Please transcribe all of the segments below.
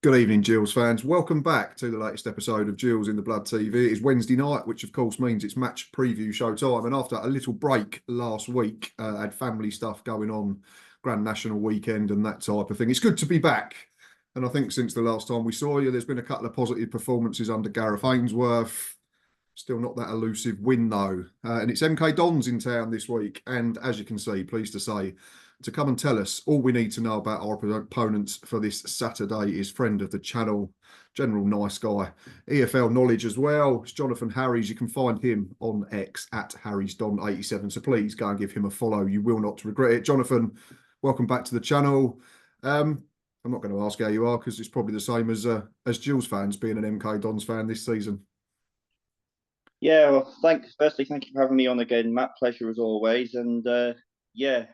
Good evening, Gills fans. Welcome back to the latest episode of Gills in the Blood TV. It's Wednesday night, which of course means it's match preview show time. And after a little break last week, had family stuff going on, Grand National weekend and that type of thing. It's good to be back. And I think since the last time we saw you, there's been a couple of positive performances under Gareth Ainsworth. Still not that elusive win though. And it's MK Dons in town this week. And as you can see, pleased to say, to come and tell us all we need to know about our opponents for this Saturday is friend of the channel, general nice guy, EFL knowledge as well. It's Jonathan Harries. You can find him on X at HarriesDon87. So please go and give him a follow. You will not regret it. Jonathan, welcome back to the channel. I'm not going to ask how you are because it's probably the same as Gills fans being an MK Dons fan this season. Yeah, well, firstly, thank you for having me on again, Matt. Pleasure as always. And yeah,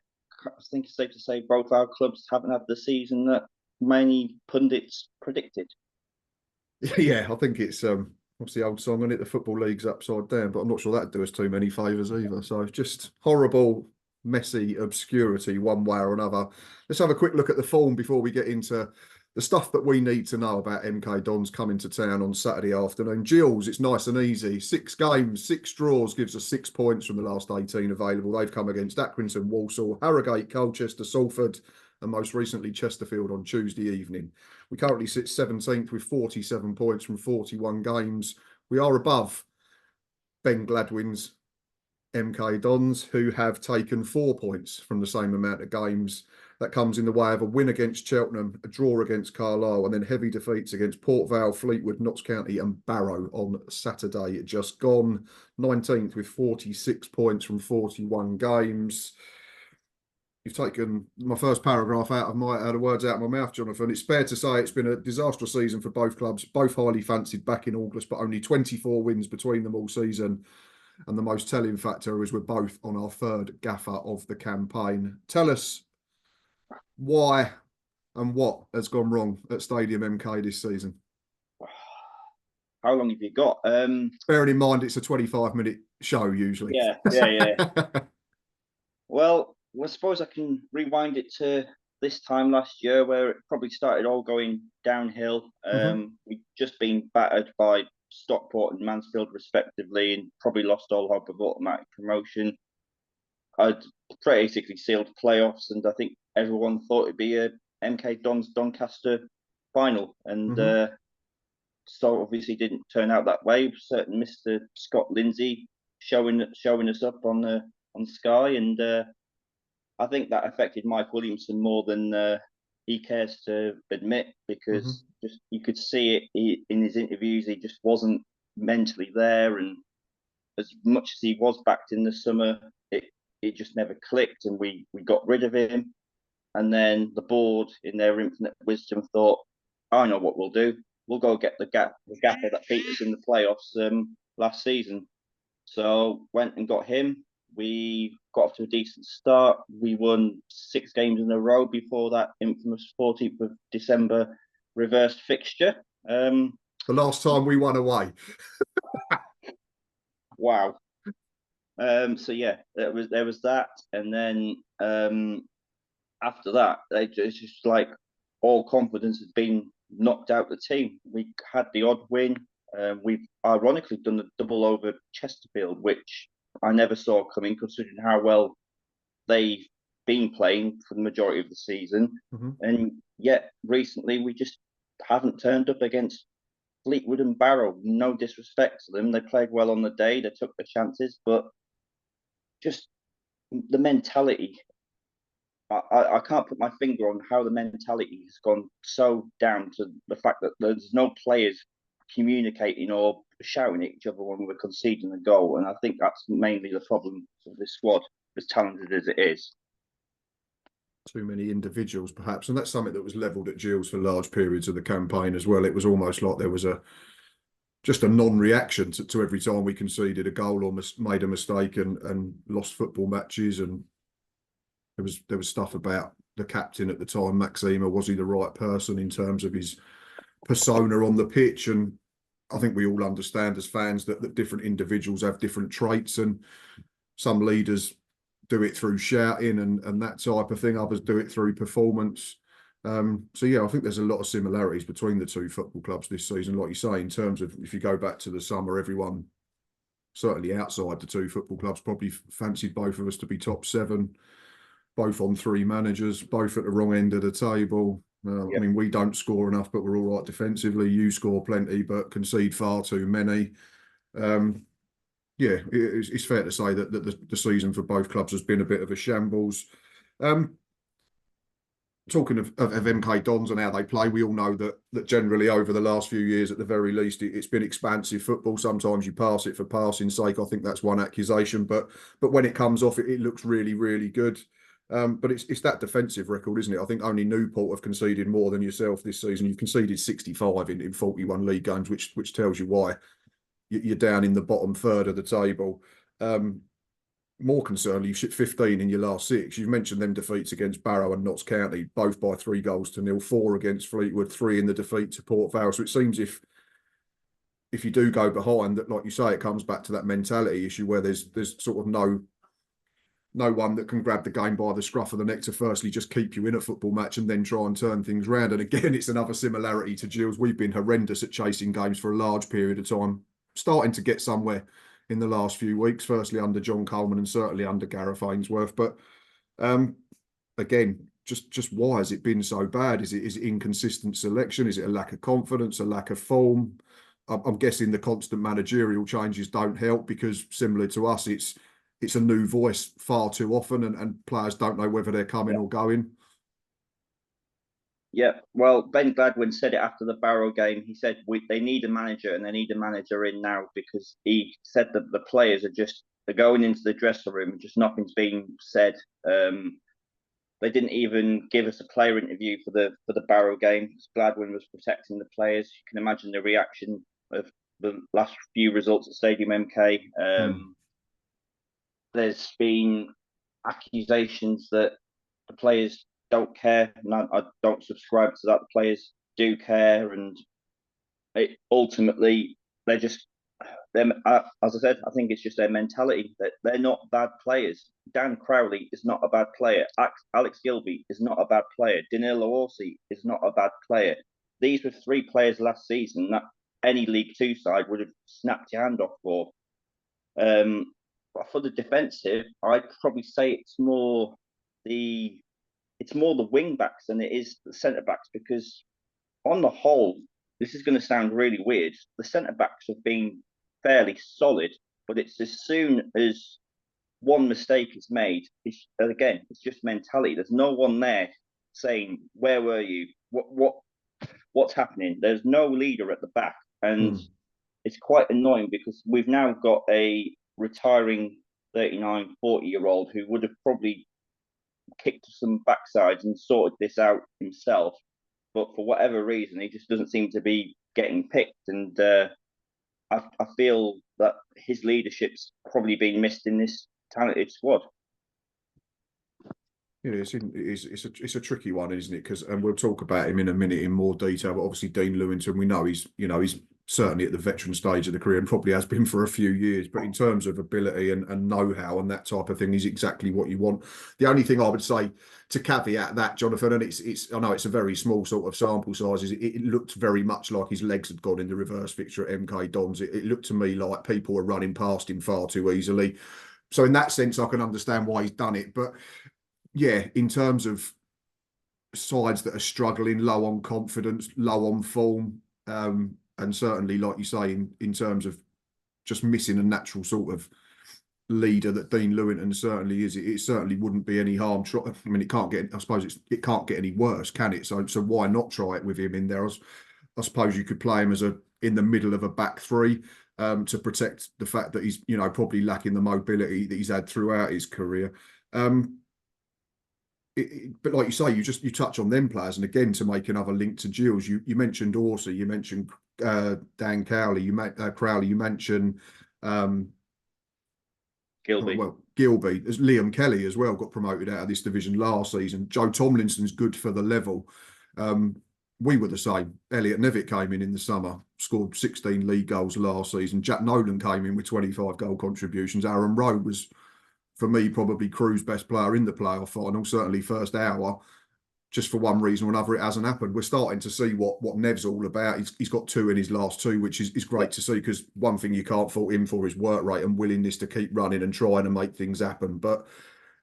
I think it's safe to say both our clubs haven't had the season that many pundits predicted. Yeah, I think it's what's the old song on it? The Football League's upside down, but I'm not sure that'd do us too many favours either. So just horrible, messy obscurity one way or another. Let's have a quick look at the form before we get into the stuff that we need to know about MK Dons coming to town on Saturday afternoon. Gills, it's nice and easy. 6 games, 6 draws gives us 6 points from the last 18 available. They've come against Accrington, Walsall, Harrogate, Colchester, Salford, and most recently Chesterfield on Tuesday evening. We currently sit 17th with 47 points from 41 games. We are above Ben Gladwin's MK Dons, who have taken 4 points from the same amount of games. That comes in the way of a win against Cheltenham, a draw against Carlisle, and then heavy defeats against Port Vale, Fleetwood, Notts County and Barrow on Saturday. Just gone 19th with 46 points from 41 games. You've taken my first paragraph out of the words out of my mouth, Jonathan. It's fair to say it's been a disastrous season for both clubs, both highly fancied back in August, but only 24 wins between them all season. And the most telling factor is we're both on our third gaffer of the campaign. Tell us why and what has gone wrong at Stadium MK this season. How long have you got? Bearing in mind it's a 25-minute show usually. Yeah. Well, I suppose I can rewind it to this time last year where it probably started all going downhill. We'd just been battered by Stockport and Mansfield respectively and probably lost all hope of automatic promotion. I'd basically sealed playoffs and I think everyone thought it'd be a MK Dons Doncaster final and so obviously didn't turn out that way. Certain Mr. Scott Lindsay showing us up on Sky and I think that affected Mike Williamson more than he cares to admit because just you could see it in his interviews. He just wasn't mentally there, and as much as he was backed in the summer, it just never clicked, and we got rid of him. And then the board, in their infinite wisdom, thought, "I know what we'll do. We'll go get the gaffer that beat us in the playoffs last season." So went and got him. We got off to a decent start. We won 6 games in a row before that infamous 14th of December reversed fixture. The last time we won away. Wow. So yeah, there was that, and then after that, it's just like all confidence had been knocked out the team. We had the odd win. We've ironically done the double over Chesterfield, which I never saw coming, considering how well they've been playing for the majority of the season. And yet recently we just haven't turned up against Fleetwood and Barrow. No disrespect to them. They played well on the day. They took the chances, but just the mentality. I can't put my finger on how the mentality has gone so down to the fact that there's no players communicating or shouting at each other when we're conceding a goal. And I think that's mainly the problem of this squad, as talented as it is. Too many individuals, perhaps. And that's something that was levelled at Gills for large periods of the campaign as well. It was almost like there was just a non-reaction to every time we conceded a goal or made a mistake and lost football matches. And there was stuff about the captain at the time, Maxima. Was he the right person in terms of his persona on the pitch? And I think we all understand as fans that different individuals have different traits, and some leaders do it through shouting and that type of thing. Others do it through performance. So yeah, I think there's a lot of similarities between the two football clubs this season, like you say, in terms of if you go back to the summer, everyone certainly outside the two football clubs probably fancied both of us to be top seven, both on three managers, both at the wrong end of the table. I Yeah. mean, we don't score enough, but we're all right defensively. You score plenty, but concede far too many. Yeah, it's fair to say that the season for both clubs has been a bit of a shambles. Um, Talking of MK Dons and how they play, we all know that generally over the last few years, at the very least, it's been expansive football. Sometimes you pass it for passing sake. I think that's one accusation, but when it comes off, it looks really, really good. But it's that defensive record, isn't it? I think only Newport have conceded more than yourself this season. You've conceded 65 in 41 league games, which tells you why you're down in the bottom third of the table. More concerningly, you've shot 15 in your last six. You've mentioned them defeats against Barrow and Notts County, both by 3-0, 4 against Fleetwood, 3 in the defeat to Port Vale. So it seems if you do go behind, that, like you say, it comes back to that mentality issue where there's sort of no one that can grab the game by the scruff of the neck to firstly just keep you in a football match and then try and turn things around. And again, it's another similarity to Gills. We've been horrendous at chasing games for a large period of time, starting to get somewhere in the last few weeks, firstly under John Coleman and certainly under Gareth Ainsworth. But again, just why has it been so bad? Is it inconsistent selection? Is it a lack of confidence, a lack of form? I'm guessing the constant managerial changes don't help because similar to us, it's a new voice far too often and players don't know whether they're coming or going. Yeah, well, Ben Gladwin said it after the Barrow game. He said they need a manager and they need a manager in now because he said that the players they're going into the dressing room and just nothing's being said. They didn't even give us a player interview for the Barrow game. Gladwin was protecting the players. You can imagine the reaction of the last few results at Stadium MK. There's been accusations that the players don't care, and I don't subscribe to that. The players do care, and ultimately they're just them. As I said, I think it's just their mentality that they're not bad players. Dan Crowley is not a bad player. Alex Gilby is not a bad player. Danilo Orsi is not a bad player. These were 3 players last season that any League Two side would have snapped your hand off for. But for the defensive, I'd probably say the it's more the wing backs than it is the centre backs because on the whole, this is going to sound really weird. The centre backs have been fairly solid, but it's as soon as one mistake is made, it's just mentality. There's no one there saying, "Where were you? What's happening?" There's no leader at the back, and it's quite annoying because we've now got a retiring 39, 40-year-old who would have probably kicked some backsides and sorted this out himself. But for whatever reason, he just doesn't seem to be getting picked. And I feel that his leadership's probably been missed in this talented squad. You know, it's a tricky one, isn't it? Because and we'll talk about him in a minute in more detail. But obviously, Dean Lewington, we know he's certainly at the veteran stage of the career and probably has been for a few years. But in terms of ability and know-how and that type of thing, he's exactly what you want. The only thing I would say to caveat that, Jonathan, and it's I know it's a very small sort of sample size, is it looked very much like his legs had gone in the reverse fixture at MK Dons. It looked to me like people were running past him far too easily. So in that sense, I can understand why he's done it. But yeah, in terms of sides that are struggling, low on confidence, low on form, and certainly, like you say, in terms of just missing a natural sort of leader that Dean Lewington certainly is, it certainly wouldn't be any harm. I mean, it can't get. I suppose it can't get any worse, can it? So why not try it with him in there? I suppose you could play him as in the middle of a back three to protect the fact that he's probably lacking the mobility that he's had throughout his career. But like you say, you touch on them players, and again to make another link to Gills, you mentioned Orsi, you mentioned Dan Cowley, Crowley, you mentioned Gilby. Well, Gilby, as Liam Kelly as well got promoted out of this division last season. Joe Tomlinson's good for the level. We were the same. Elliot Nevitt came in the summer, scored 16 league goals last season. Jack Nolan came in with 25 goal contributions. Aaron Rowe was, for me, probably Crew's best player in the playoff final, certainly first hour. just for one reason or another, it hasn't happened. We're starting to see what Nev's all about. He's got 2 in his last 2, which is great to see, because one thing you can't fault him for is work rate and willingness to keep running and trying to make things happen. But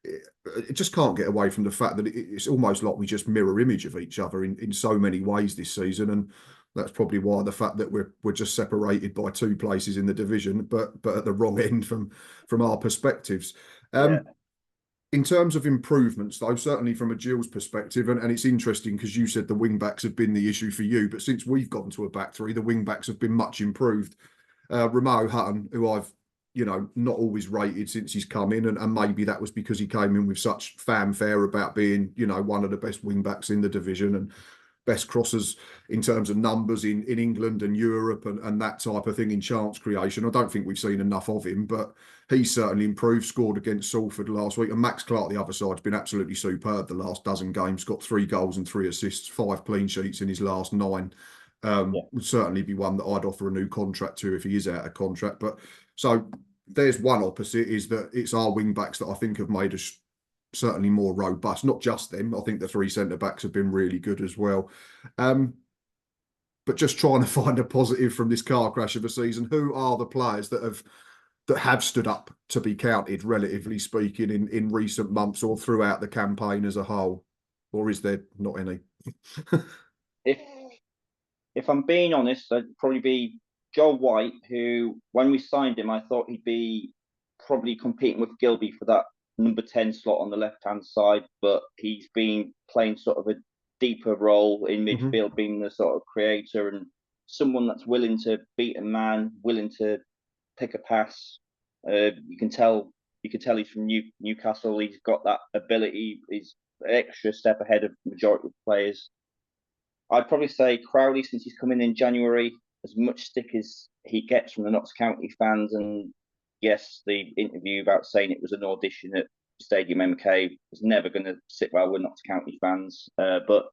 it just can't get away from the fact that it's almost like we just mirror image of each other in so many ways this season. And that's probably why the fact that we're just separated by 2 places in the division, but at the wrong end from our perspectives. Yeah. In terms of improvements, though, certainly from a Gills perspective, and it's interesting because you said the wing backs have been the issue for you, but since we've gone to a back 3, the wing backs have been much improved. Romeo Hutton, who I've not always rated since he's come in, and maybe that was because he came in with such fanfare about being one of the best wing backs in the division and best crossers in terms of numbers in England and Europe and that type of thing in chance creation. I don't think we've seen enough of him, but he's certainly improved, scored against Salford last week. And Max Clark, the other side, has been absolutely superb the last dozen games, got 3 goals and 3 assists, 5 clean sheets in his last 9. Would certainly be one that I'd offer a new contract to if he is out of contract. But so there's one opposite, is that it's our wing backs that I think have made us certainly more robust. Not just them. I think the 3 centre backs have been really good as well. But just trying to find a positive from this car crash of a season. Who are the players that have stood up to be counted, relatively speaking, in recent months or throughout the campaign as a whole? Or is there not any? If I'm being honest, I'd probably be Joe White, who, when we signed him, I thought he'd be probably competing with Gilby for that number 10 slot on the left-hand side, but he's been playing sort of a deeper role in midfield, being the sort of creator and someone that's willing to beat a man, willing to pick a pass. You can tell he's from Newcastle. He's got that ability. He's an extra step ahead of the majority of players. I'd probably say Crowley, since he's coming in January, as much stick as he gets from the Notts County fans, and yes, the interview about saying it was an audition at Stadium MK was never going to sit well with Notts County fans. But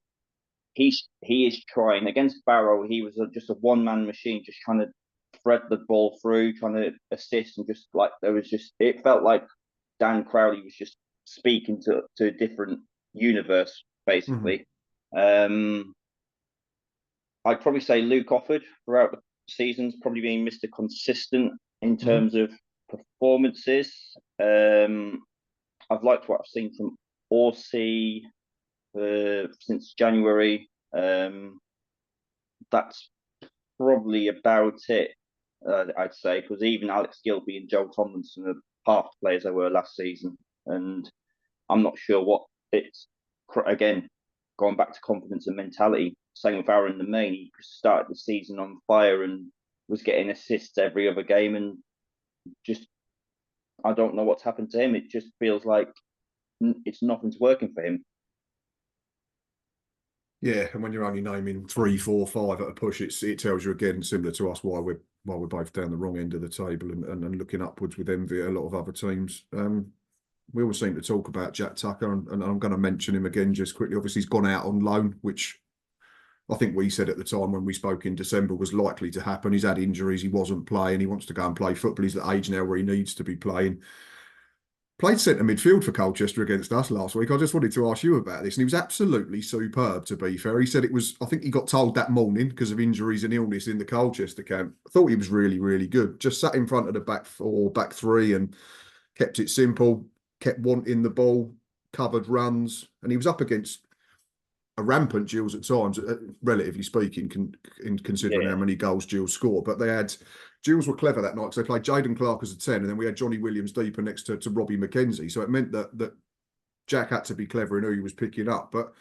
he is trying. Against Barrow, he was just a one-man machine, just trying to thread the ball through, trying to assist, and just like it felt like Dan Crowley was just speaking to a different universe, basically. I'd probably say Luke Offord throughout the season's probably been Mr. Consistent in terms of performances. I've liked what I've seen from Orsi since January. That's probably about it, I'd say, because even Alex Gilby and Joe Tomlinson are half the players they were last season. And I'm not sure what it's, again, going back to confidence and mentality. Same with Aaron the Main. He started the season on fire and was getting assists every other game, and just I don't know what's happened to him. It just feels like nothing's working for him. Yeah, and when you're only naming 3, 4, 5 at a push, it tells you again, similar to us, why we're both down the wrong end of the table and looking upwards with envy at a lot of other teams. We always seem to talk about Jack Tucker, and I'm going to mention him again just quickly. Obviously, he's gone out on loan, which I think we said at the time when we spoke in December was likely to happen. He's had injuries, he wasn't playing, he wants to go and play football. He's at the age now where he needs to be playing. Played centre midfield for Colchester against us last week. I just wanted to ask you about this, and he was absolutely superb, to be fair. He said I think he got told that morning because of injuries and illness in the Colchester camp. I thought he was really, really good. Just sat in front of the back 4, back 3 and kept it simple, kept wanting the ball, covered runs, and he was up against a rampant Gills at times, relatively speaking, considering how many goals Gills scored. But Gills were clever that night because they played Jaden Clark as a 10, and then we had Johnny Williams deeper next to Robbie McKenzie. So it meant that Jack had to be clever in who he was picking up. But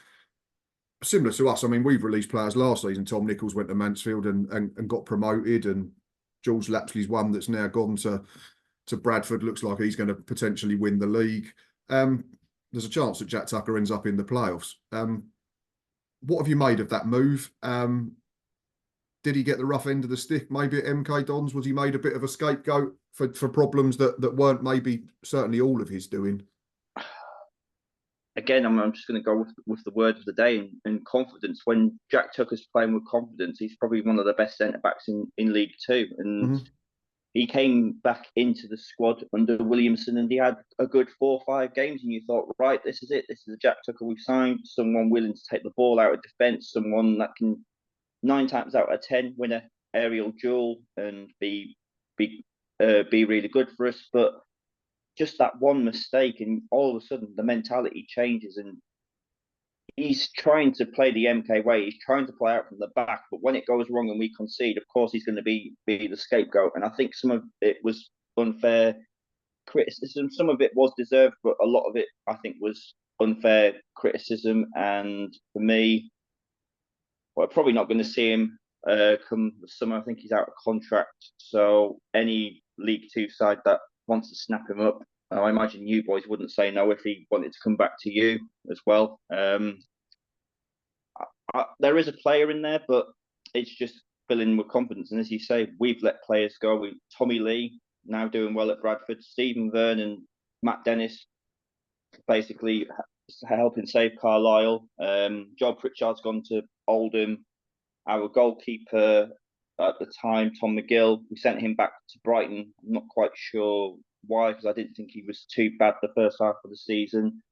similar to us, I mean, we've released players last season. Tom Nichols went to Mansfield and got promoted, and Jules Lapsley's one that's now gone to Bradford. Looks like he's going to potentially win the league. There's a chance that Jack Tucker ends up in the playoffs. What have you made of that move? Did he get the rough end of the stick maybe at MK Dons? Was he made a bit of a scapegoat for problems that weren't maybe certainly all of his doing? Again, I'm just going to go with the word of the day and confidence. When Jack Tucker's playing with confidence, he's probably one of the best centre backs in League Two. And he came back into the squad under Williamson, and he had a good 4 or 5 games, and you thought, right, this is it. This is the Jack Tucker we've signed. Someone willing to take the ball out of defence, someone that can 9 times out of 10 win a aerial duel and be really good for us. But just that one mistake, and all of a sudden the mentality changes, and he's trying to play the MK way. He's trying to play out from the back, but when it goes wrong and we concede, of course he's going to be the scapegoat. And I think some of it was unfair criticism. Some of it was deserved, but a lot of it I think was unfair criticism. And for me, we're probably not going to see him come the summer. I think he's out of contract. So any League Two side that wants to snap him up, I imagine you boys wouldn't say no if he wanted to come back to you as well. There is a player in there, but it's just filling with confidence. And as you say, we've let players go. Tommy Lee now doing well at Bradford, Stephen Vernon, Matt Dennis, basically helping save Carlisle. Joel Pritchard's gone to Oldham. Our goalkeeper at the time, Tom McGill, we sent him back to Brighton. I'm not quite sure why, because I didn't think he was too bad the first half of the season.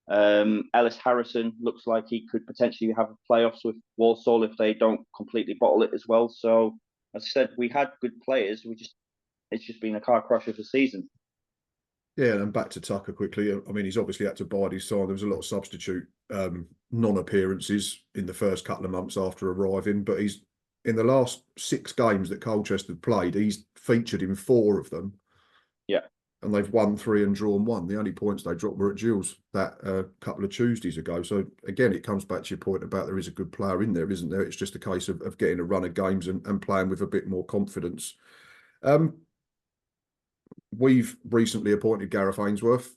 Ellis Harrison looks like he could potentially have playoffs with Walsall if they don't completely bottle it as well. So, as I said, we had good players. It's just been a car crash of the season. Yeah, and back to Tucker quickly. I mean, he's obviously had to bide his time. There was a lot of substitute non-appearances in the first couple of months after arriving, but he's in the last 6 games that Colchester played, he's featured in 4 of them. Yeah. And they've won 3 and drawn 1. The only points they dropped were at Gills that couple of Tuesdays ago. So again, it comes back to your point about there is a good player in there, isn't there? It's just a case of getting a run of games and playing with a bit more confidence. We've recently appointed Gareth Ainsworth.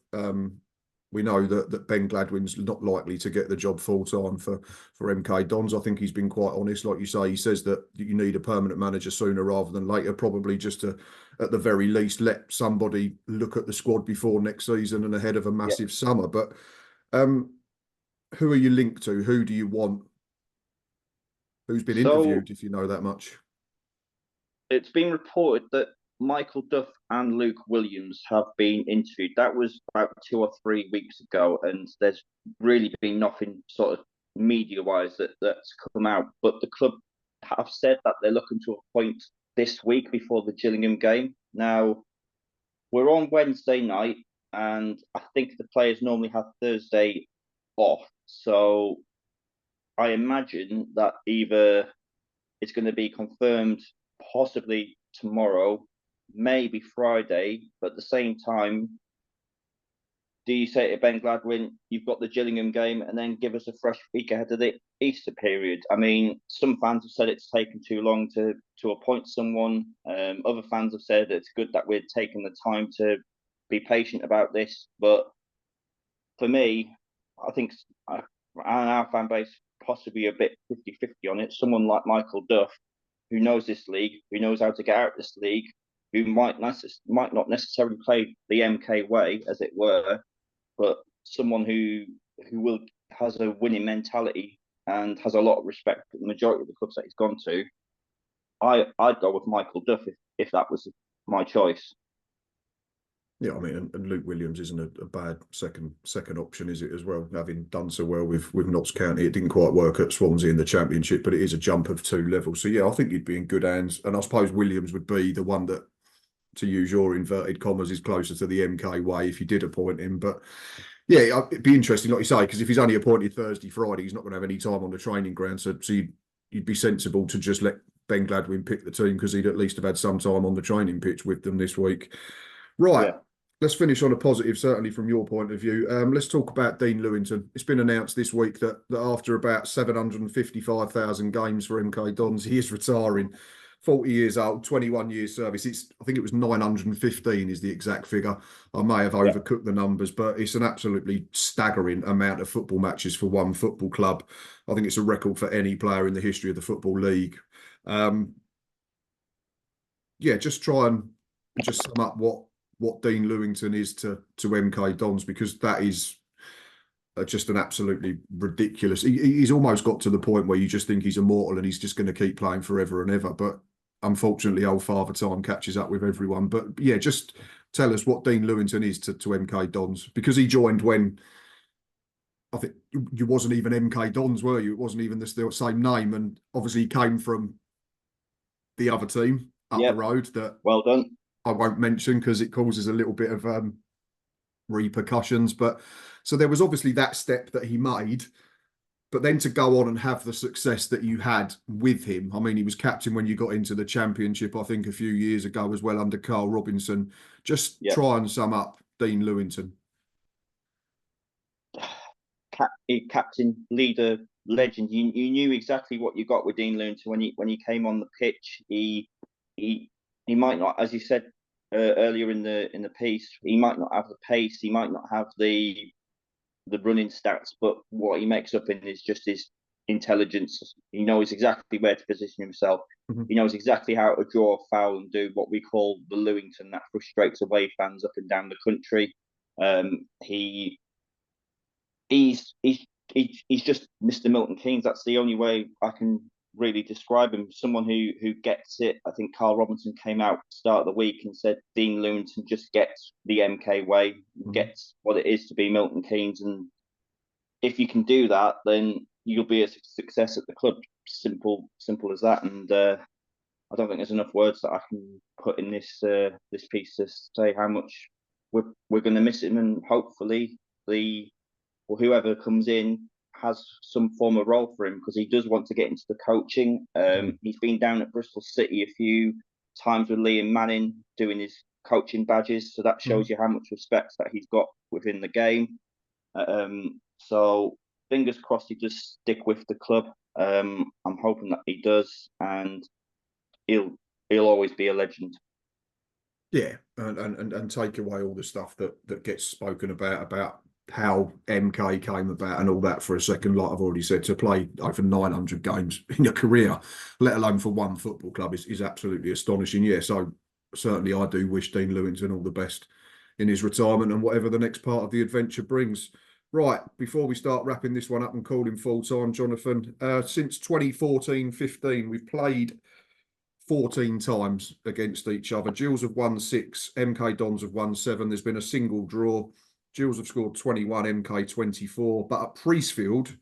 We know that Ben Gladwin's not likely to get the job full time for MK Dons. I think he's been quite honest. Like you say, he says that you need a permanent manager sooner rather than later, probably just to, at the very least, let somebody look at the squad before next season and ahead of a massive summer. But who are you linked to? Who do you want? Who's been interviewed, if you know that much? It's been reported that Michael Duff and Luke Williams have been interviewed. That was about 2 or 3 weeks ago, and there's really been nothing sort of media-wise that's come out. But the club have said that they're looking to appoint this week before the Gillingham game. Now, we're on Wednesday night, and I think the players normally have Thursday off. So I imagine that either it's going to be confirmed possibly tomorrow, maybe Friday, but at the same time, do you say to Ben Gladwin, you've got the Gillingham game, and then give us a fresh week ahead of the Easter period? I mean, some fans have said it's taken too long to appoint someone. Other fans have said it's good that we're taking the time to be patient about this. But for me, I think our fan base possibly a bit 50-50 on it. Someone like Michael Duff, who knows this league, who knows how to get out of this league, who might not necessarily play the MK way, as it were, but someone who has a winning mentality and has a lot of respect for the majority of the clubs that he's gone to. I'd go with Michael Duff if that was my choice. Yeah, I mean, and Luke Williams isn't a bad second option, is it, as well? Having done so well with Notts County, it didn't quite work at Swansea in the Championship, but it is a jump of 2 levels. So yeah, I think you'd be in good hands. And I suppose Williams would be the one that, to use your inverted commas, is closer to the MK way if you did appoint him. But yeah, it'd be interesting, like you say, because if he's only appointed Thursday, Friday, he's not going to have any time on the training ground. So you'd be sensible to just let Ben Gladwin pick the team, because he'd at least have had some time on the training pitch with them this week. Right. Yeah. Let's finish on a positive, certainly from your point of view. Let's talk about Dean Lewington. It's been announced this week that after about 755,000 games for MK Dons, he is retiring. 40 years old, 21 years service. I think it was 915 is the exact figure. I may have overcooked the numbers, but it's an absolutely staggering amount of football matches for one football club. I think it's a record for any player in the history of the Football League. Just try and just sum up what Dean Lewington is to MK Dons, because that is just an absolutely ridiculous. He's almost got to the point where you just think he's immortal and he's just going to keep playing forever and ever. But unfortunately, old Father Time catches up with everyone. But yeah, just tell us what Dean Lewington is to MK Dons, because he joined when I think you wasn't even MK Dons, were you? It wasn't even the same name, and obviously he came from the other team up the Yep. road that Well done. I won't mention because it causes a little bit of repercussions. But so there was obviously that step that he made, but then to go on and have the success that you had with him. I mean, he was captain when you got into the championship, I think a few years ago as well, under Carl Robinson. Just Yep. try and sum up Dean Lewington. Captain, leader, legend. You knew exactly what you got with Dean Lewington when he came on the pitch. He might not, as you said earlier in the piece, he might not have the pace, he might not have the running stats, but what he makes up in is just his intelligence. He knows exactly where to position himself. Mm-hmm. He knows exactly how to draw a foul and do what we call the Lewington that frustrates away fans up and down the country. He he's just Mr. Milton Keynes. That's the only way I can really describe him. Someone who gets it. I think Carl Robinson came out at the start of the week and said Dean Lewington just gets the MK way, gets what it is to be Milton Keynes, and if you can do that, then you'll be a success at the club. Simple as that. And I don't think there's enough words that I can put in this piece to say how much we're going to miss him, and hopefully whoever comes in has some form of role for him, because he does want to get into the coaching. He's been down at Bristol City a few times with Liam Manning doing his coaching badges, so that shows you how much respect that he's got within the game. So fingers crossed he does stick with the club. I'm hoping that he does, and he'll always be a legend. Yeah, and take away all the stuff that gets spoken about how MK came about and all that for a second. Like I've already said, to play over 900 games in your career, let alone for one football club, is absolutely astonishing. Yeah, so certainly I do wish Dean Lewington all the best in his retirement and whatever the next part of the adventure brings. Right, before we start wrapping this one up and calling full time, Jonathan, since 2014-15, we've played 14 times against each other. Gills have won 6, MK Dons have won 7. There's been a single draw. Gills have scored 21, MK 24. But at Priestfield,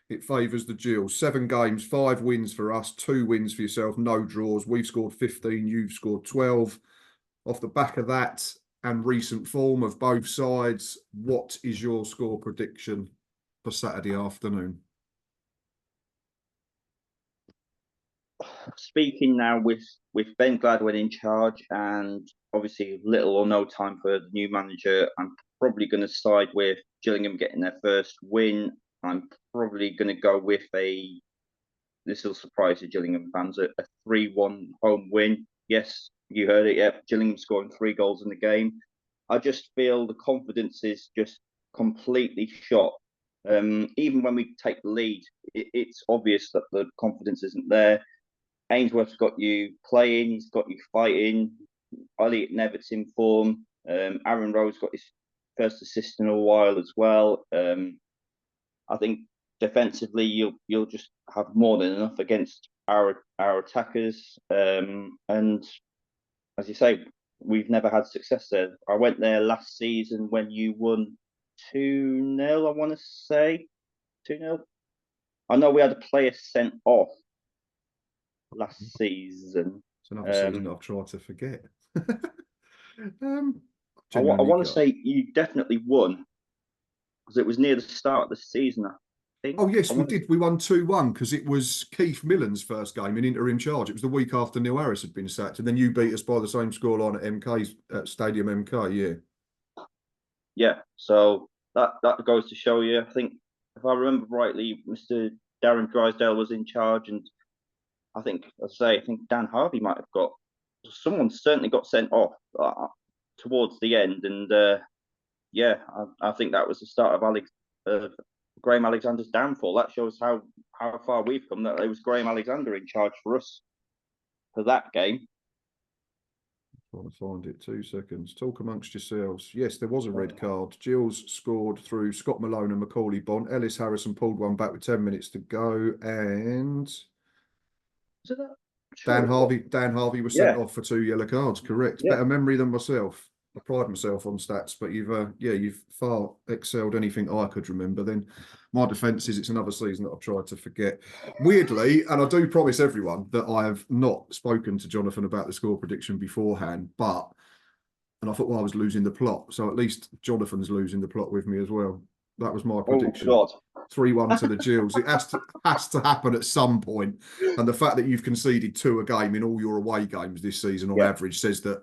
it favours the Gills. 7 games, 5 wins for us, 2 wins for yourself, no draws. We've scored 15, you've scored 12. Off the back of that and recent form of both sides, what is your score prediction for Saturday afternoon? Speaking now with Ben Gladwin in charge, and obviously little or no time for the new manager, I'm probably going to side with Gillingham getting their first win. I'm probably going to go with this will surprise the Gillingham fans, a 3-1 home win. Yes, you heard it. Yeah, Gillingham scoring 3 goals in the game. I just feel the confidence is just completely shot. Even when we take the lead, it's obvious that the confidence isn't there. Ainsworth's got you playing, he's got you fighting. Elliot Nevitt's in form. Aaron Rowe's got his first assist in a while as well. I think defensively you'll just have more than enough against our attackers. And as you say, we've never had success there. I went there last season when you won 2-0, I want to say. 2-0. I know we had a player sent off last season. It's another season I've tried to forget. I want to say you definitely won, because it was near the start of the season, I think. Oh, yes, we did. We won 2-1 because it was Keith Millen's first game in interim charge. It was the week after Neil Harris had been sacked. And then you beat us by the same scoreline at MK's at Stadium MK, yeah. Yeah, so that goes to show you. I think, if I remember rightly, Mr. Darren Drysdale was in charge, and I think, I think Dan Harvey might have got, someone certainly got sent off towards the end. And yeah, I think that was the start of Graham Alexander's downfall. That shows how far we've come, that it was Graham Alexander in charge for us for that game. Trying to find it, 2 seconds. Talk amongst yourselves. Yes, there was a red card. Gills scored through Scott Malone and Macaulay Bond. Ellis Harrison pulled one back with 10 minutes to go. And Was it that sure it was. Dan Harvey was sent Yeah, off for 2 yellow cards. Correct. yeah. Better memory than myself. I pride myself on stats, but you've far excelled anything I could remember. Then my defence is it's another season that I've tried to forget. Weirdly, and I do promise everyone that I have not spoken to Jonathan about the score prediction beforehand, and I thought, well, I was losing the plot. So at least Jonathan's losing the plot with me as well. That was my Oh prediction. God. 3-1 to the Gills. It has to happen at some point. And the fact that you've conceded 2 a game in all your away games this season on Yeah. average says that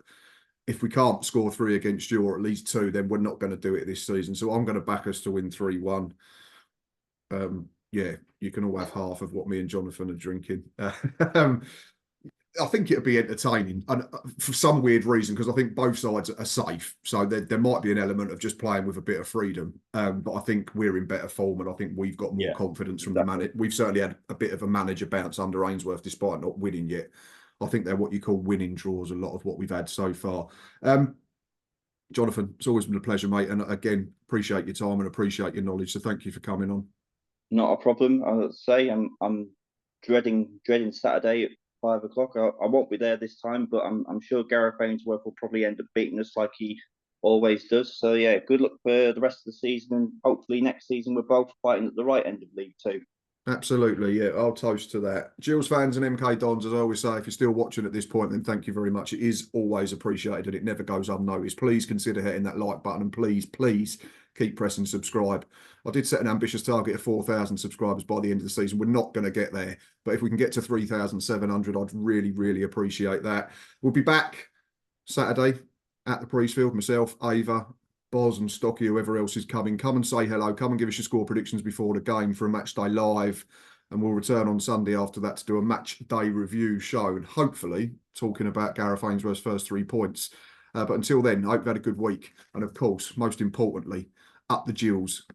if we can't score 3 against you, or at least 2, then we're not going to do it this season. So I'm going to back us to win 3-1. Yeah, you can all have half of what me and Jonathan are drinking. I think it'll be entertaining, and for some weird reason, because I think both sides are safe. So there might be an element of just playing with a bit of freedom. But I think we're in better form, and I think we've got more confidence from the manager. We've certainly had a bit of a manager bounce under Ainsworth, despite not winning yet. I think they're what you call winning draws, a lot of what we've had so far. Jonathan, it's always been a pleasure, mate. And again, appreciate your time and appreciate your knowledge. So thank you for coming on. Not a problem. I'll say I'm dreading Saturday at 5 o'clock. I won't be there this time, but I'm sure Gareth Ainsworth will probably end up beating us like he always does. So yeah, good luck for the rest of the season, and hopefully next season we're both fighting at the right end of League Two. Absolutely, yeah. I'll toast to that. Gills fans and MK Dons, as I always say, if you're still watching at this point, then thank you very much. It is always appreciated and it never goes unnoticed. Please consider hitting that like button, and please keep pressing subscribe. I did set an ambitious target of 4,000 subscribers by the end of the season. We're not going to get there, but if we can get to 3,700, I'd really appreciate that. We'll be back Saturday at the Priestfield, myself, Ava, Boz and Stocky, whoever else is coming. Come and say hello. Come and give us your score predictions before the game for a match day live. And we'll return on Sunday after that to do a match day review show and hopefully talking about Gareth Ainsworth's first 3 points. But until then, I hope you've had a good week. And of course, most importantly, up the Gills.